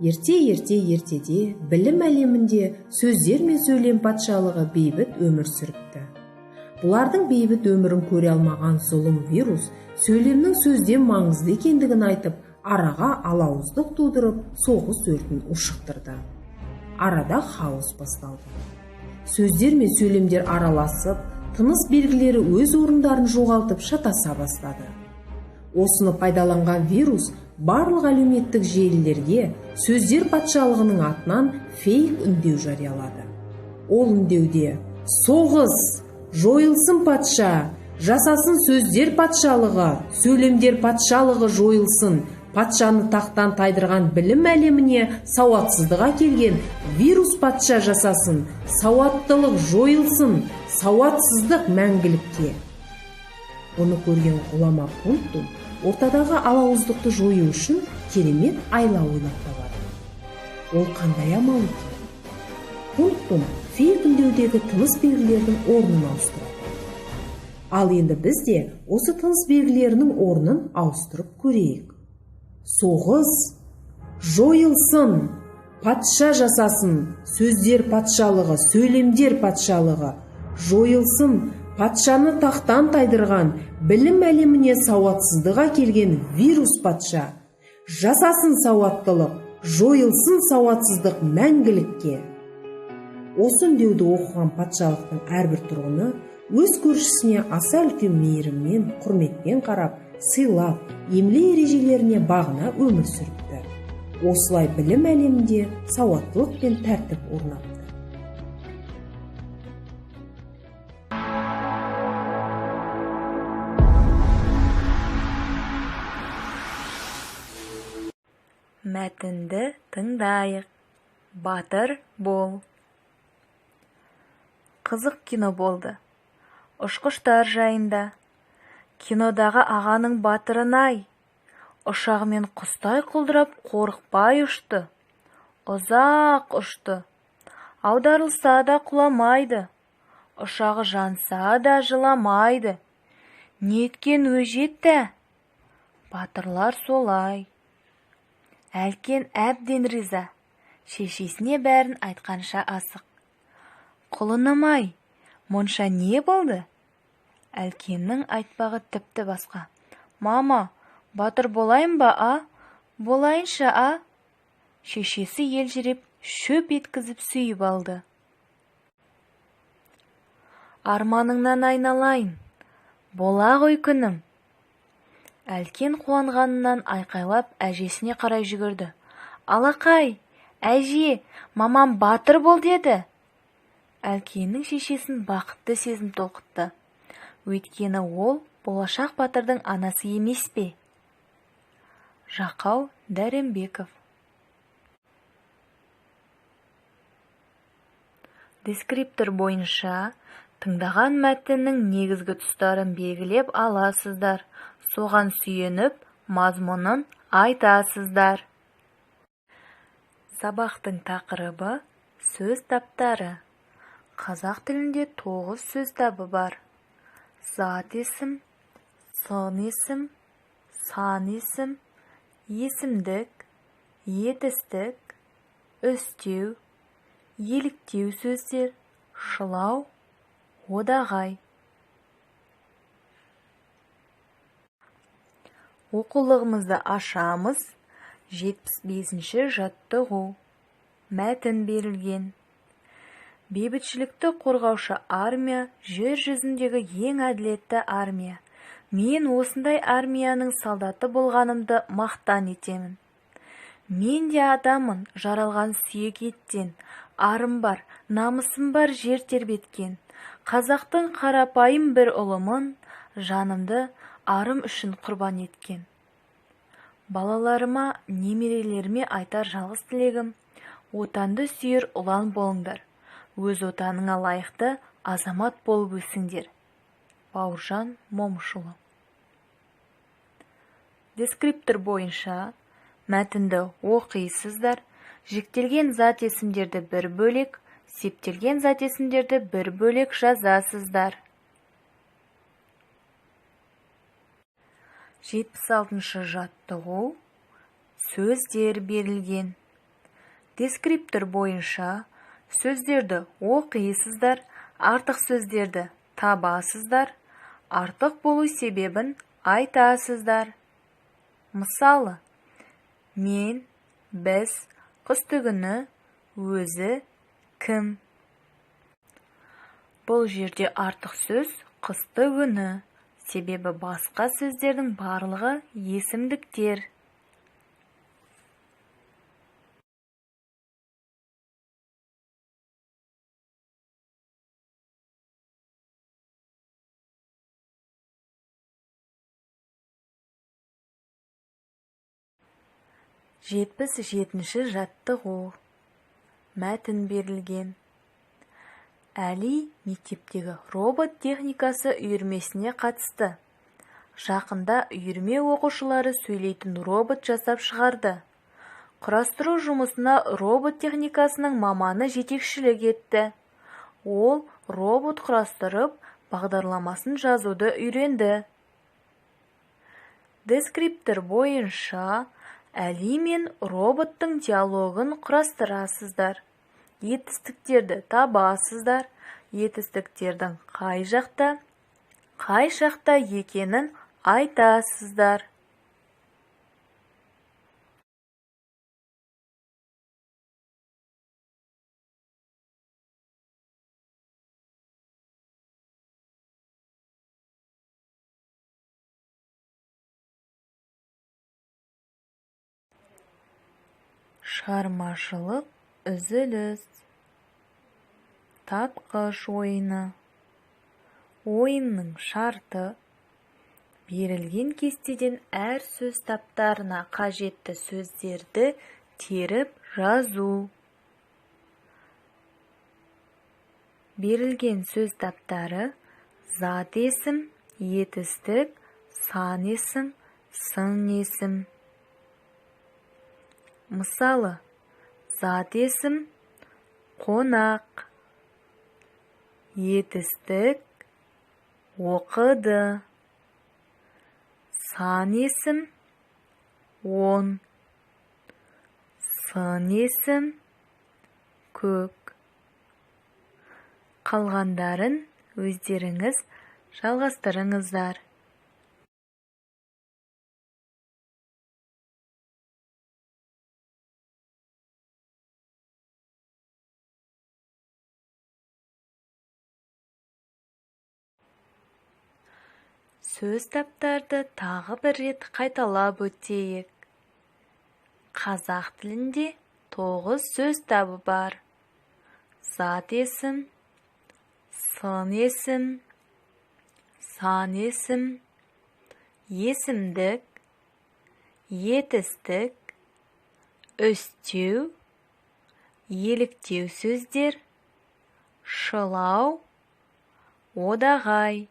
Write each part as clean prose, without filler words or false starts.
Ертеде білім әлемінде сөздер мен сөйлем патшалығы бейбіт өмір сүріпті. Бұлардың бейбіт өмірін көре алмаған зұлым вирус сөйлемнің сөзден маңызды екендігін айтып, араға алауыздық тудырып, соғыс өртін ушықтырды. Арада хаос басталды. Сөздер мен сөйлемдер араласып, тыныс белгілері өз орындарын жоғалтып шатаса бастады. Осыны пайдаланған вирус барлық әлеуметтік желілерге сөздер патшалығының атынан фейк үндеу жариялады. Ол үндеуде: соғыс, жойылсын патша, жасасын сөздер патшалығы, сөйлемдер патшалығы жойылсын, патшаны тақтан тайдырған білім әлеміне сауатсыздық әкелген вирус патша жасасын, сауаттылық жойылсын, сауатсыздық мәңгілікке. Бұны көрген ғұлама Пунттум ортадағы алауыздықты жою үшін керемет айла ойлап табады. Ол қандай амал екен? Пунттум фейк үндеудегі тыныс белгілердің орнын ауыстырады. Ал енді біз де осы тыныс белгілерінің орнын ауыстырып көрейік. Соғыс, жойылсын, патша жасасын, сөздер патшалығы, сөйлемдер патшалығы, жойылсын, патшаны тақтан тайдырған, білім әлеміне сауатсыздық әкелген вирус патша, жасасын сауаттылық, жойылсын сауатсыздық мәңгілікке. Осы үндеуді оқыған патшалықтың әрбір тұрғыны өз көршісіне аса үлкен мейіріммен, құрметпен қарап, сыйлап, емле ережелеріне бағына өмір сүріпті. Осылай білім әлемінде сауаттылық пен тәртіп орнапты. Мәтінді тыңдайық. Батыр бол. Қызық кино болды. Ұшқыштар жайында. Кинодағы ағаның батырын-ай, ұшағымен құстай құлдырап қорықпай ұшты. Ұзақ ұшты. Аударылса да құламайды. Ұшағы жанса да жыламайды. Неткен өжетті. Батырлар солай. Әлкен әбден риза. Шешесіне бәрін айтқанша асық. Құлыным-ай, мұнша не болды? Әлкеннің айтпағы тіпті басқа. Мама, батыр болайын ба, а? Болайынша, а? Шешесі елжіреп, шөп еткізіп сүйіп алды. Арманыңнан айналайын. Бола ғой күнім. Әлкен қуанғанынан айқайлап әжесіне қарай жүгірді. Алақай, әже, мамам батыр бол деді. Әлкеннің шешесін бақытты сезім толқытты. Өйткені ол болашақ батырдың анасы емес пе? Жақау Дәрімбеков. Дескриптор бойынша тыңдаған мәтіннің негізгі тұстарын белгілеп аласыздар. Соған сүйеніп, мазмұнын айтасыздар. Сабақтың тақырыбы сөз таптары. Қазақ тілінде 9 сөз табы бар. Зат есім, сын есім, сан есім, есімдік, етістік, үстеу, еліктеу сөздер, шылау, одағай. Оқулығымызды ашамыз. 75-ші жаттығу. Мәтін берілген. Бейбітшілікті қорғаушы армия жер жүзіндегі ең әділетті армия. Мен осындай армияның солдаты болғанымды мақтан етемін. Мен де адамын, жаралған сүйек еттен. Арым бар, намысым бар жер тербеткен. Қазақтың қарапайым бір ұлымын, жанымды арым үшін құрбан еткен. Балаларыма, немерелеріме айтар жалғыз тілегім, отанды сүйер ұлан болыңдар. Өз отаныңа лайықты азамат болып өсіңдер. Бауыржан Момышұлы. Дескриптор бойынша мәтінді оқисыздар. Жіктелген зат есімдерді бір бөлек, септелген зат есімдерді бір бөлек жазасыздар. 76-шы жаттығу. Сөздер берілген. Дескриптор бойынша сөздерді оқисыздар, артық сөздерді табасыздар, артық болу себебін айтасыздар. Мысалы, мен, біз, қыстыгүні, өзі, кім. Бұл жерде артық сөз қыстыгүні, себебі басқа сөздердің барлығы есімдіктер. Жетпіс жетінші жаттығу. Мәтін берілген. Әли мектептегі робот техникасы үйірмесіне қатысты. Жақында үйірме оқушылары сөйлейтін робот жасап шығарды. Құрастыру жұмысына робот техникасының маманы жетекшілік етті. Ол робот құрастырып, бағдарламасын жазуды үйренді. Дескриптор бойынша Әли мен роботтың диалогын құрастырасыздар. Етістіктерді табасыздар. Етістіктердің қай жақта екенін айтасыздар. Шығармашылық үзіліс. Тапқыш ойыны. Ойынның шарты: берілген кестеден әр сөз таптарына қажетті сөздерді теріп жазу. Берілген сөз таптары: зат есім, етістік, сан есім, сын есім. Мысалы, зат есім қонақ, етістік оқыды, сан есім 10, сын есім көк. Қалғандарын өздеріңіз жалғастырыңыздар. Сөз таптарды тағы бір рет қайталап өтейік. Қазақ тілінде 9 сөз табы бар. Зат есім, сын есім, сан есім, есімдік, етістік, үстеу, еліктеу сөздер, шылау, одағай.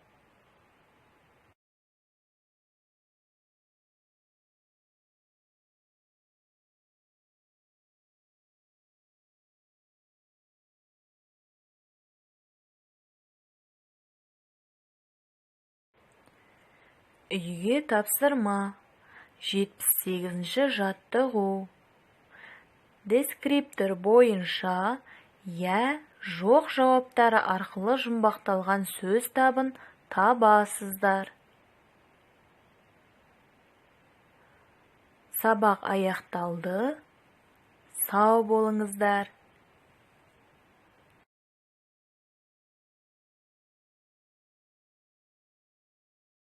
Үйге тапсырма. 78-ші жаттығу. Дескриптор бойынша я, жоқ жауаптары арқылы жұмбақталған сөз табын табасыздар. Сабақ аяқталды. Сау болыңыздар.